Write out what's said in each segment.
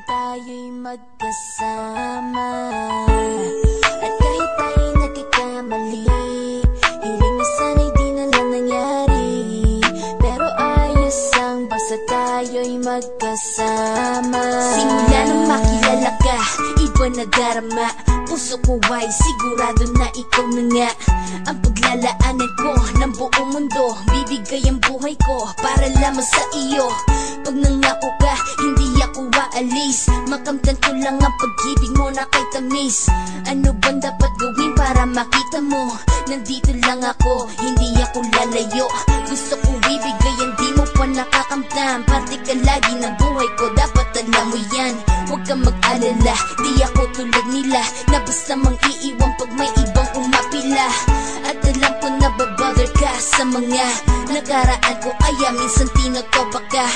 kung tayo'y magkasama. At kahit tayo'y nagkakamali, hiling na sana'y di na lang nangyari. Pero ayos lang basta tayo'y magkasama. Simula nang makilala ka, iba na darama. Puso ko ay sigurado na ikaw na nga ang paglalaanan ko ng buong mundo. Bibigay ang buhay ko para lamang sa iyo. Pag nangako ka, hindi ako aalis. Makamtan ko lang ang pag-ibig mo na kay tamis. Ano bang dapat gawin para makita mo? Nandito lang ako, hindi ako lalayo. Gusto ko ibigay, hindi mo pa nakakamtam. Parte ka lagi ng buhay ko, dapat alam mo yan. Huwag kang mag-alala, di ako tulad nila na basta mang iiwan pag may ibang umapila. At alam ko na babother ka sa mga nakaraan ko, kaya minsan tinatopa ka.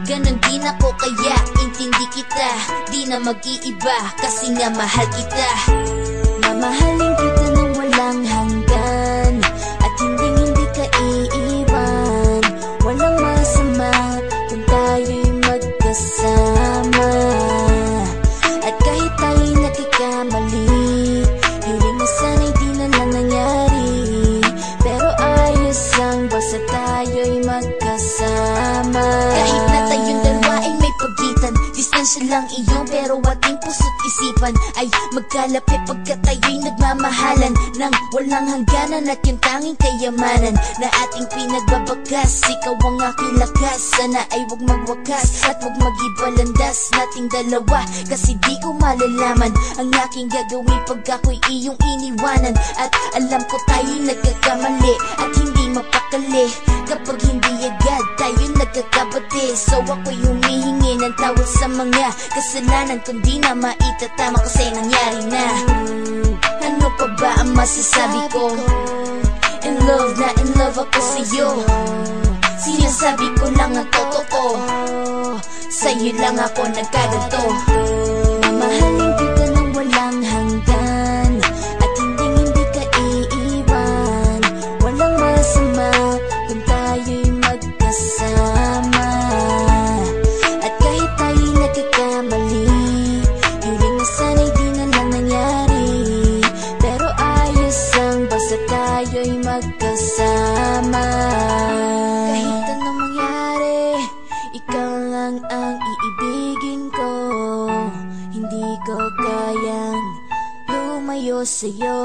Ganon din ako kaya intindi kita. Di na mag-iiba kasi nga mahal kita. Mamahalin kita nang walang hanggan, at hindi ka iiwan. Walang masama kung tayo'y magkasama. At kahit tayo'y nagkakamali, hiling na sana'y di na lang nangyari. Pero ayos lang basta tayo'y magkasama. Kahit na tayong dalawa ay may pagitan, distansya lang iyon pero ating puso't isipan ay magkalapit pagkat tayo'y nagmamahalan ng walang hangganan. At yung tanging kayamanan na ating pinagbabakas, ikaw ang aking lakas. Sana ay huwag magwakas at huwag mag-ibalandas nating dalawa, kasi di ko malalaman ang aking gagawin pag ako'y iyong iniwanan. At alam ko tayo'y nagkakamali at hindi mapakali kapag hindi agad tayo nagkakabati. So ako'y humihingi ng tawad sa mga kasalanan kung di na maitatama kasi nangyari na. Ano pa ba ang masasabi ko? In love na in love ako sa'yo. Sinasabi ko lang ang totoo, sa'yo lang ako nagkaganto. Mamahalin kita nang walang hanggan, at hindi ka iiwan. Walang masama kung tayo'y magkasama. At kahit tayo'y nagkakamali, hiling na sana'y di na lang nangyari. Pero ayos lang basta tayo'y magkasama. Kahit anong mangyari, ikaw lang ang iibigin ko. Hindi ko kayang lumayo sa'yo.